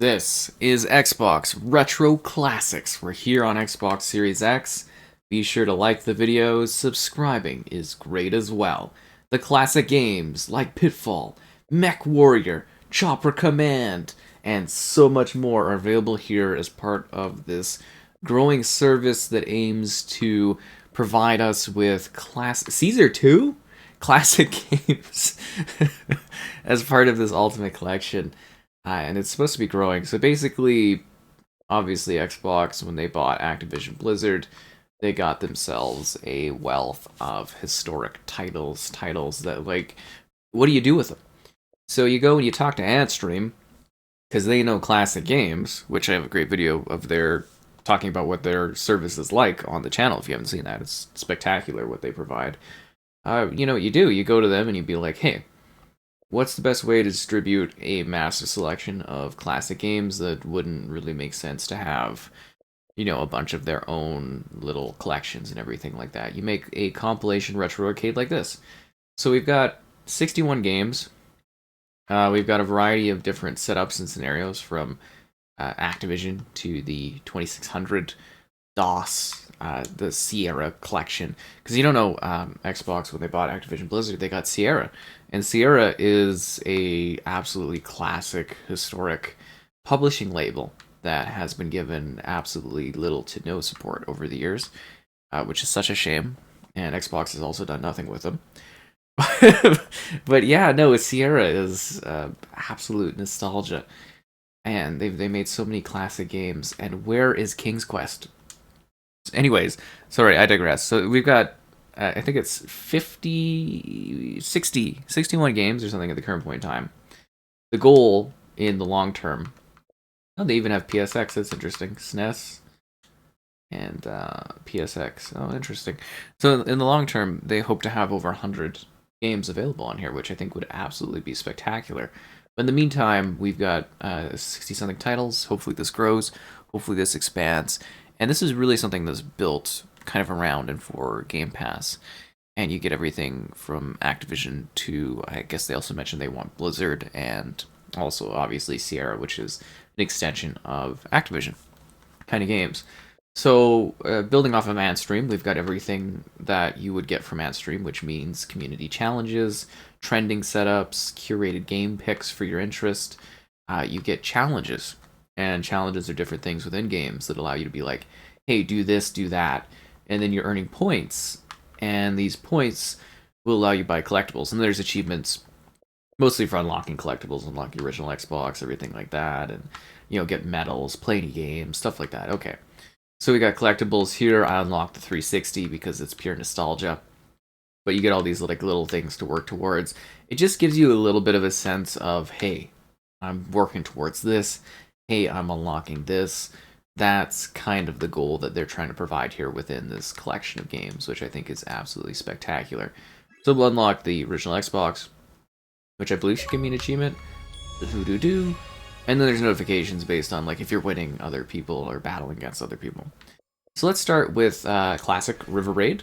This is Xbox Retro Classics. We're here on Xbox Series X. Be sure to like the videos, subscribing is great as well. The classic games like Pitfall, Mech Warrior, Chopper Command, and so much more are available here as part of this growing service that aims to provide us with Caesar 2? Classic games as part of this ultimate collection. And it's supposed to be growing. So basically, obviously, Xbox, when they bought Activision Blizzard, they got themselves a wealth of historic titles that, like, what do you do with them? So you go and you talk to Antstream, because they know classic games, which I have a great video of their talking about what their service is like on the channel. If you haven't seen that, it's spectacular what they provide. You know what you do? You go to them and you be like, hey, what's the best way to distribute a massive selection of classic games that wouldn't really make sense to have, you know, a bunch of their own little collections and everything like that? You make a compilation retro arcade like this. So we've got 61 games. We've got a variety of different setups and scenarios, from Activision to the 2600 DOS, the Sierra collection. Because you don't know, Xbox, when they bought Activision Blizzard, they got Sierra. And Sierra is a absolutely classic, historic publishing label that has been given absolutely little to no support over the years, which is such a shame. And Xbox has also done nothing with them. But yeah, no, Sierra is absolute nostalgia. And they made so many classic games. And where is King's Quest? Anyways, sorry, I digress. So we've got, I think it's 61 games or something at the current point in time. The goal in the long term, oh, they even have PSX, that's interesting. SNES and PSX, oh, interesting. So in the long term, they hope to have over 100 games available on here, which I think would absolutely be spectacular. But in the meantime, we've got 60-something titles. Hopefully this grows. Hopefully this expands. And this is really something that's built kind of around and for Game Pass. And you get everything from Activision to, I guess they also mentioned they want Blizzard, and also obviously Sierra, which is an extension of Activision kind of games. So building off of Antstream, we've got everything that you would get from Antstream, which means community challenges, trending setups, curated game picks for your interest. You get challenges. And challenges are different things within games that allow you to be like, hey, do this, do that. And then you're earning points. And these points will allow you to buy collectibles. And there's achievements mostly for unlocking collectibles, unlock your original Xbox, everything like that. And, you know, get medals, play any games, stuff like that. Okay. So we got collectibles here. I unlocked the 360 because it's pure nostalgia. But you get all these like little things to work towards. It just gives you a little bit of a sense of, hey, I'm working towards this. Hey, I'm unlocking this. That's kind of the goal that they're trying to provide here within this collection of games, which I think is absolutely spectacular. So we'll unlock the original Xbox, which I believe should give me an achievement. And then there's notifications based on, like, if you're winning other people or battling against other people. So let's start with Classic River Raid.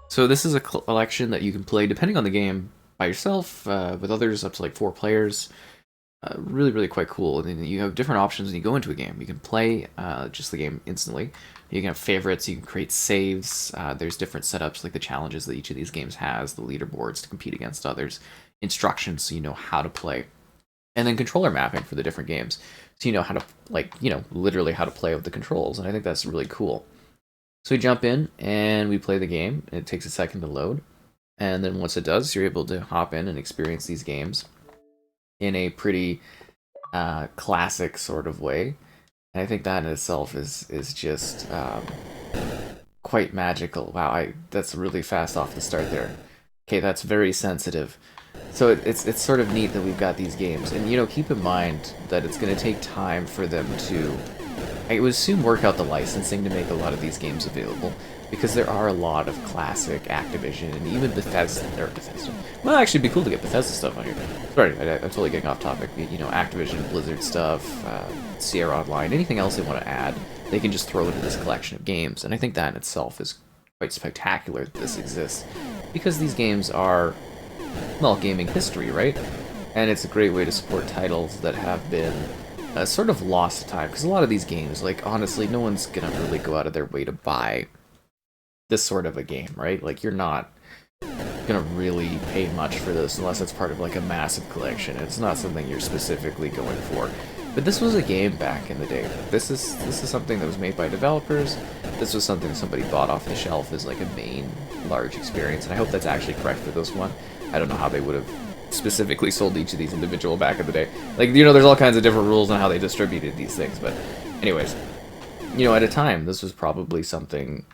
So this is a collection that you can play, depending on the game, by yourself, with others, up to like 4 players. Really, really quite cool. And then you have different options when you go into a game. You can play just the game instantly. You can have favorites. You can create saves. There's different setups, like the challenges that each of these games has, the leaderboards to compete against others, instructions so you know how to play, and then controller mapping for the different games, so you know how to, like, you know, literally how to play with the controls. And I think that's really cool. So we jump in and we play the game. It takes a second to load, and then once it does, you're able to hop in and experience these games in a pretty classic sort of way. And I think that in itself is just quite magical. Wow, that's really fast off the start there. Okay, that's very sensitive. So it's sort of neat that we've got these games. And, you know, keep in mind that it's going to take time for them to, I would assume, work out the licensing to make a lot of these games available, because there are a lot of classic Activision and even Bethesda. Well, actually, it'd be cool to get Bethesda stuff on here. Sorry, I'm totally getting off topic. You know, Activision, Blizzard stuff, Sierra Online, anything else they want to add, they can just throw into this collection of games. And I think that in itself is quite spectacular that this exists, because these games are, well, gaming history, right? And it's a great way to support titles that have been sort of lost to time, because a lot of these games, like, honestly, no one's gonna really go out of their way to buy this sort of a game, right? Like, you're not gonna really pay much for this unless it's part of, like, a massive collection. It's not something you're specifically going for. But this was a game back in the day. This is something that was made by developers. This was something somebody bought off the shelf as, like, a main large experience, and I hope that's actually correct for this one. I don't know how they would have specifically sold each of these individual back in the day. Like, you know, there's all kinds of different rules on how they distributed these things, but anyways, you know, at a time, this was probably something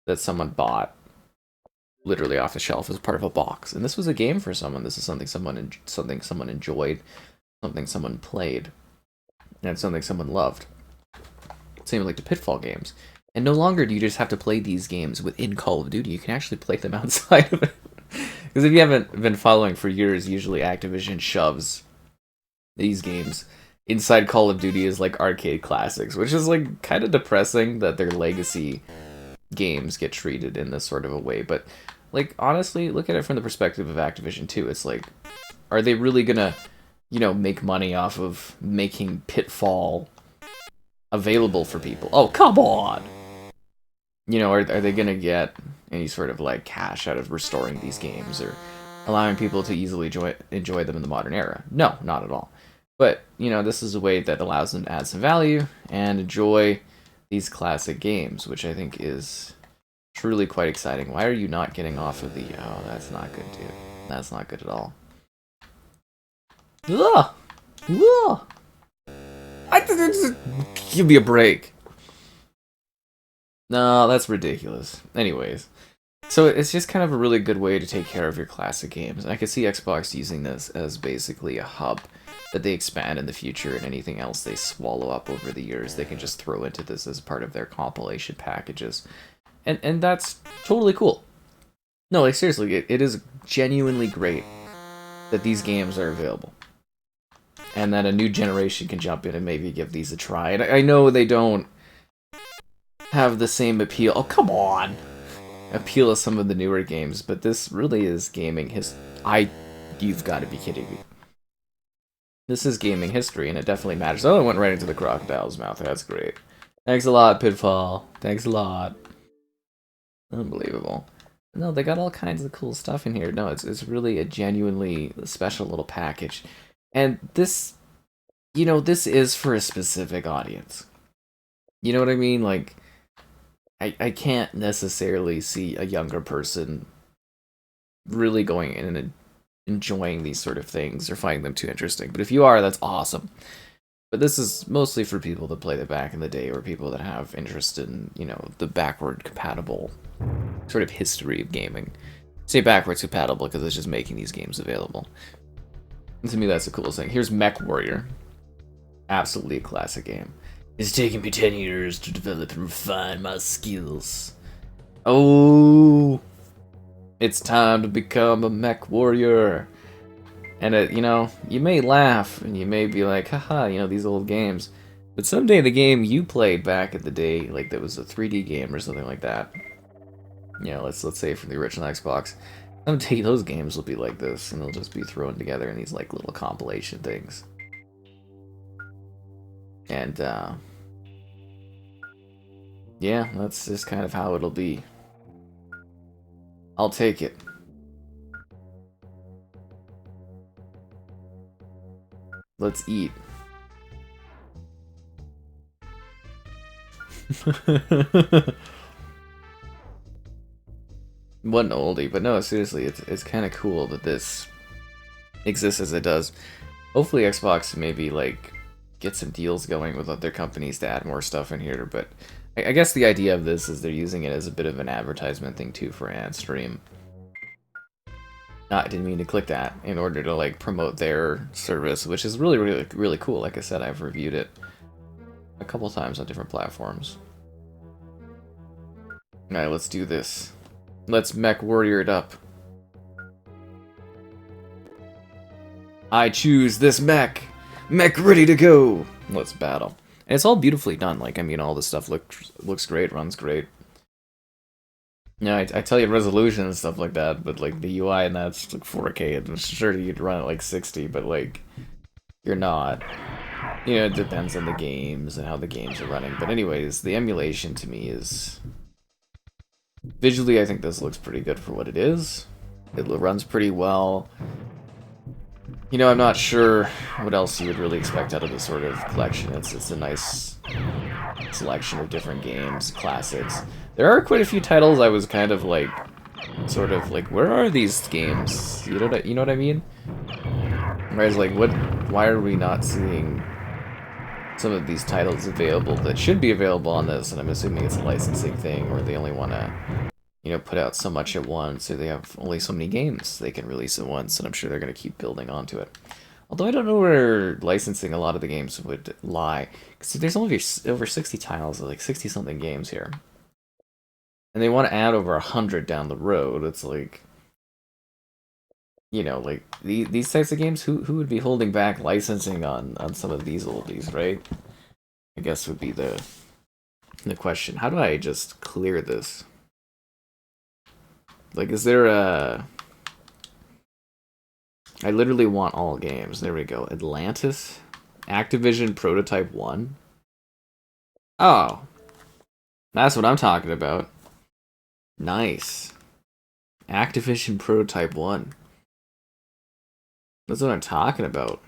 that someone bought literally off the shelf as part of a box, and this was a game for someone. This is something someone enjoyed, something someone played, and something someone loved. Same like the Pitfall games. And no longer do you just have to play these games within Call of Duty, you can actually play them outside of it. Because if you haven't been following for years, usually Activision shoves these games inside Call of Duty as like arcade classics, which is like kind of depressing that their legacy games get treated in this sort of a way. But like honestly, look at it from the perspective of Activision too. It's like, are they really gonna, you know, make money off of making Pitfall available for people? Oh, come on! You know, are they gonna get any sort of like cash out of restoring these games or allowing people to easily enjoy them in the modern era? No, not at all. But, you know, this is a way that allows them to add some value and enjoy these classic games, which I think is truly quite exciting. Why are you not getting off of the... Oh, that's not good, dude. That's not good at all. Ugh! Ugh! Give me a break. No, that's ridiculous. Anyways, so it's just kind of a really good way to take care of your classic games. I could see Xbox using this as basically a hub that they expand in the future, and anything else they swallow up over the years, they can just throw into this as part of their compilation packages. And that's totally cool. No, like seriously, it is genuinely great that these games are available. And that a new generation can jump in and maybe give these a try. And I know they don't have the same appeal. Oh, come on! Appeal as some of the newer games, but this really is gaming you've got to be kidding me. This is gaming history, and it definitely matters. Oh, it went right into the crocodile's mouth. That's great. Thanks a lot, Pitfall. Thanks a lot. Unbelievable. No, they got all kinds of cool stuff in here. No, it's really a genuinely special little package. And this, you know, this is for a specific audience. You know what I mean? Like, I can't necessarily see a younger person really going in and enjoying these sort of things or finding them too interesting. But if you are, that's awesome. But this is mostly for people that played it back in the day, or people that have interest in, you know, the backward compatible sort of history of gaming. I say backwards compatible because it's just making these games available. And to me, that's the coolest thing. Here's Mech Warrior. Absolutely a classic game. It's taken me 10 years to develop and refine my skills. Oh, it's time to become a Mech Warrior. And, you know, you may laugh and you may be like, haha, you know, these old games. But someday the game you played back in the day, like that was a 3D game or something like that. You know, let's say from the original Xbox. Someday those games will be like this, and they'll just be thrown together in these like little compilation things. And, yeah, that's just kind of how it'll be. I'll take it. Let's eat. What an oldie, but no, seriously, it's kind of cool that this exists as it does. Hopefully Xbox maybe, like, get some deals going with other companies to add more stuff in here, but I guess the idea of this is they're using it as a bit of an advertisement thing, too, for AdStream. I didn't mean to click that in order to, like, promote their service, which is really, really, really cool. Like I said, I've reviewed it a couple times on different platforms. Alright, let's do this. Let's Mech Warrior it up. I choose this mech! Mech ready to go! Let's battle. And it's all beautifully done. Like, I mean, all this stuff looks great, runs great. Yeah, I tell you resolution and stuff like that, but like the UI and that's like 4K. I'm sure you'd run it like 60, but like, you're not. You know, it depends on the games and how the games are running. But anyways, the emulation to me is... Visually, I think this looks pretty good for what it is. It runs pretty well. You know, I'm not sure what else you would really expect out of this sort of collection. It's a nice selection of different games, classics. There are quite a few titles I was kind of like, sort of like, where are these games? You know what I mean? Where I was like, why are we not seeing some of these titles available that should be available on this? And I'm assuming it's a licensing thing, or they only want to, you know, put out so much at once, so they have only so many games they can release at once, and I'm sure they're going to keep building onto it. Although I don't know where licensing a lot of the games would lie, because there's only over 60 titles, like 60-something games here. And they want to add over 100 down the road. It's like, you know, like, these types of games, who would be holding back licensing on some of these oldies, right? I guess would be the question. How do I just clear this? Like, is there a... I literally want all games. There we go. Atlantis? Activision Prototype 1? Oh. That's what I'm talking about. Nice. Activision Prototype 1. That's what I'm talking about.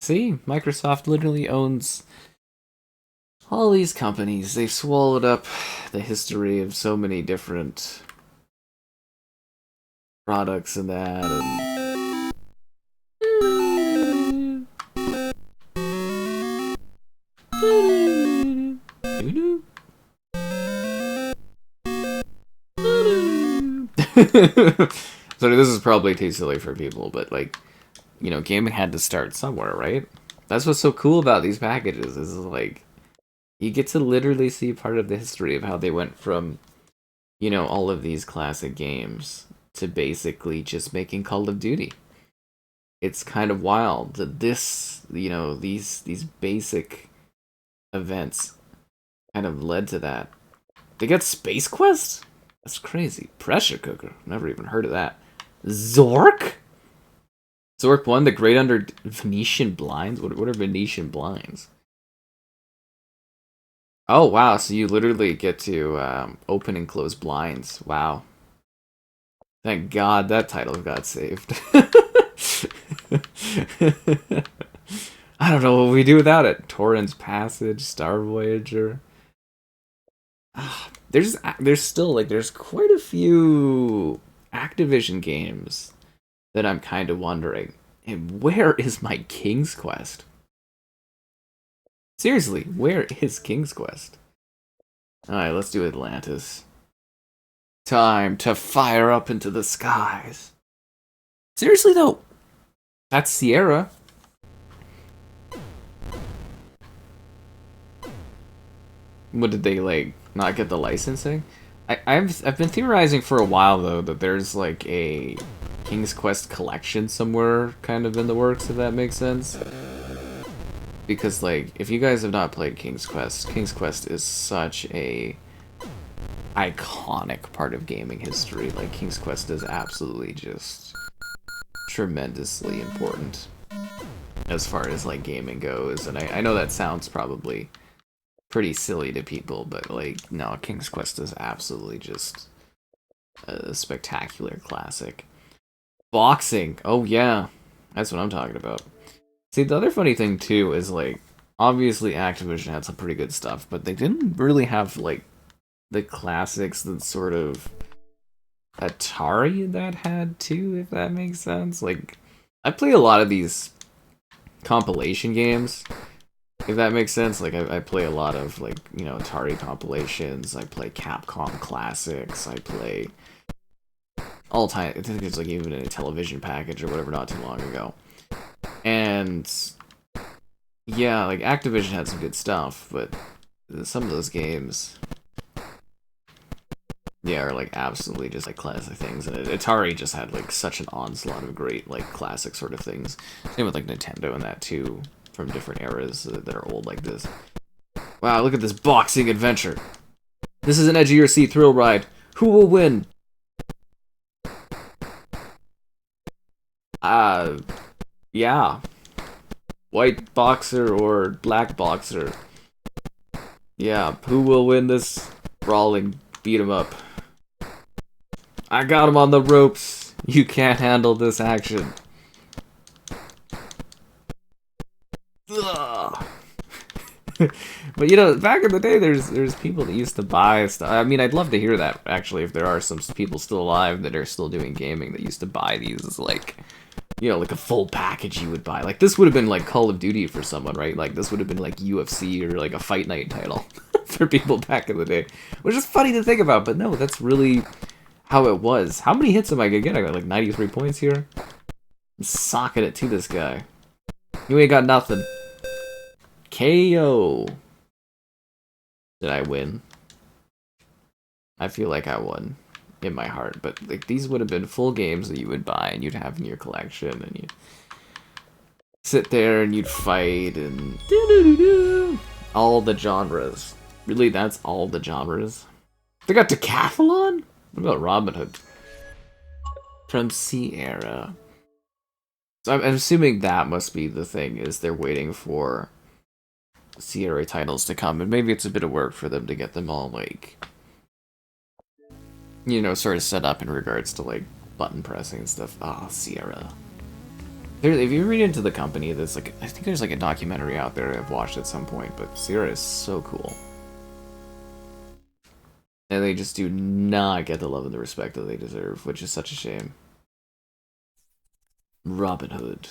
See? Microsoft literally owns all these companies. They've swallowed up the history of so many different products and that. So this is probably too silly for people, but like, you know, gaming had to start somewhere, right? That's what's so cool about these packages, is like, you get to literally see part of the history of how they went from, you know, all of these classic games to basically just making Call of Duty. It's kind of wild that this, you know, these basic events kind of led to that. They got Space Quest? That's crazy. Pressure Cooker. Never even heard of that. Zork? Zork 1, The Great Under Venetian Blinds? What are Venetian Blinds? Oh, wow, so you literally get to open and close blinds. Wow. Thank God that title got saved. I don't know what we do without it. Torrens Passage, Star Voyager. There's still, like, there's quite a few Activision games that I'm kind of wondering, and where is my King's Quest? Seriously, where is King's Quest? Alright, let's do Atlantis. Time to fire up into the skies. Seriously, though, that's Sierra. What, did they, like, not get the licensing? I've been theorizing for a while, though, that there's, like, a King's Quest collection somewhere kind of in the works, if that makes sense. Because, like, if you guys have not played King's Quest is such a iconic part of gaming history. Like, King's Quest is absolutely just tremendously important as far as, like, gaming goes. And I know that sounds probably pretty silly to people, but, like, no, King's Quest is absolutely just a spectacular classic. Boxing! Oh, yeah. That's what I'm talking about. See, the other funny thing, too, is, like, obviously Activision had some pretty good stuff, but they didn't really have, like, the classics that sort of Atari that had, too, if that makes sense. Like, I play a lot of these compilation games, if that makes sense. Like, I play a lot of, like, you know, Atari compilations, I play Capcom classics, I play all time. I think there's, like, even a television package or whatever not too long ago. And yeah, like, Activision had some good stuff, but some of those games, yeah, are, like, absolutely just, like, classic things. And Atari just had, like, such an onslaught of great, like, classic sort of things. Same with, like, Nintendo and that too, from different eras that are old like this. Wow, look at this boxing adventure. This is an edge of your seat thrill ride. Who will win? Yeah. White boxer or black boxer. Yeah, who will win this brawling beat 'em up? I got him on the ropes. You can't handle this action. Ugh. But you know, back in the day, there's people that used to buy stuff. I mean, I'd love to hear that actually. If there are some people still alive that are still doing gaming that used to buy these as like, you know, like a full package you would buy. Like this would have been like Call of Duty for someone, right? Like this would have been like UFC or like a Fight Night title for people back in the day, which is funny to think about. But no, that's really how it was. How many hits am I gonna get? I got like 93 points here. I'm socking it to this guy. You ain't got nothing. KO. Did I win? I feel like I won in my heart, but like these would have been full games that you would buy and you'd have in your collection, and you'd sit there and you'd fight and all the genres. Really, that's all the genres. They got Decathlon? What about Robin Hood? From Sierra. So I'm assuming that must be the thing, is they're waiting for Sierra titles to come, and maybe it's a bit of work for them to get them all, like, you know, sort of set up in regards to, like, button pressing and stuff. Ah, Sierra. If you read into the company, there's, like, I think there's, like, a documentary out there I've watched at some point, but Sierra is so cool. And they just do not get the love and the respect that they deserve, which is such a shame. Robin Hood.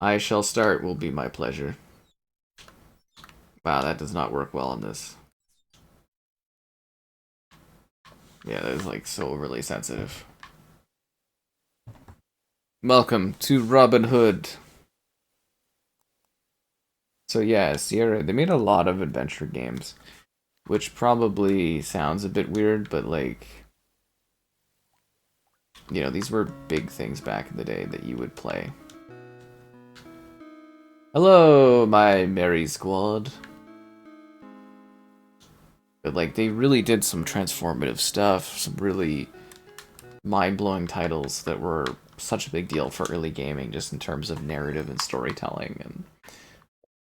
I shall start will be my pleasure. Wow, that does not work well on this. Yeah, that is like so overly sensitive. Welcome to Robin Hood. So yeah, Sierra, they made a lot of adventure games, which probably sounds a bit weird, but like, you know, these were big things back in the day that you would play. Hello, my merry squad. But like, they really did some transformative stuff, some really mind-blowing titles that were such a big deal for early gaming, just in terms of narrative and storytelling. And,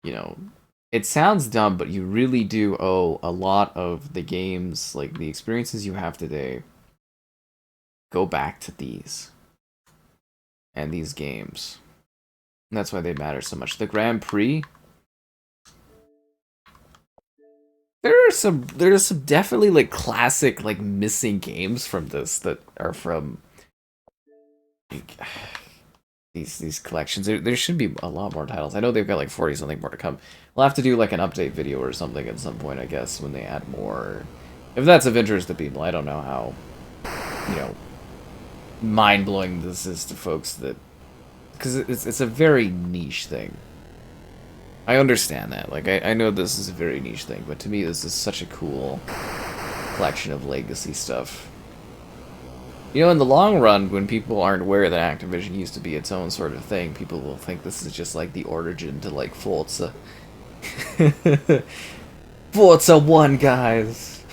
you know, it sounds dumb, but you really do owe a lot of the games, like the experiences you have today, go back to these and these games. And that's why they matter so much. The Grand Prix, there's some definitely like classic like missing games from this that are from like, these collections. There should be a lot more titles. I know they've got like 40 something more to come. We'll have to do like an update video or something at some point, I guess, when they add more. If that's of interest to people. I don't know how, you know, mind-blowing this is to folks that, because it's a very niche thing. I understand that. Like, I know this is a very niche thing, but to me this is such a cool collection of legacy stuff. You know, in the long run, when people aren't aware that Activision used to be its own sort of thing, people will think this is just like the origin to like Forza. Forza 1, guys!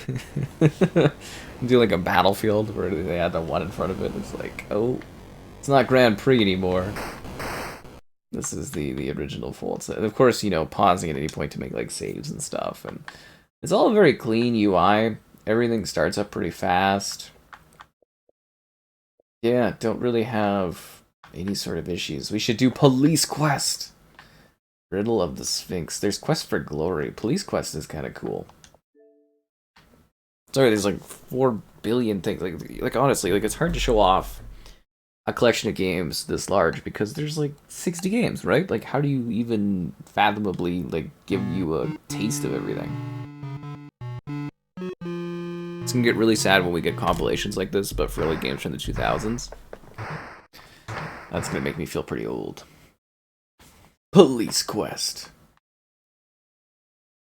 Do like a Battlefield where they add the 1 in front of it. It's like, oh, it's not Grand Prix anymore. This is the original Forza. And of course, you know, pausing at any point to make like saves and stuff. And it's all a very clean UI. Everything starts up pretty fast. Yeah, don't really have any sort of issues. We should do Police Quest. Riddle of the Sphinx. There's Quest for Glory. Police Quest is kind of cool. Sorry, there's like 4 billion things. Like honestly, like it's hard to show off a collection of games this large because there's like 60 games, right? Like, how do you even fathomably like give you a taste of everything? It's gonna get really sad when we get compilations like this, but for early games from the 2000s. That's gonna make me feel pretty old. Police Quest.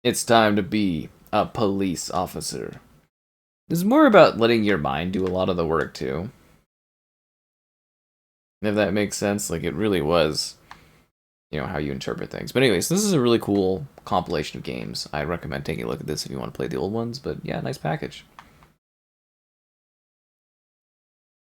It's time to be a police officer. It's more about letting your mind do a lot of the work, too. If that makes sense, like, it really was, you know, how you interpret things. But anyways, this is a really cool compilation of games. I recommend taking a look at this if you want to play the old ones, but yeah, nice package.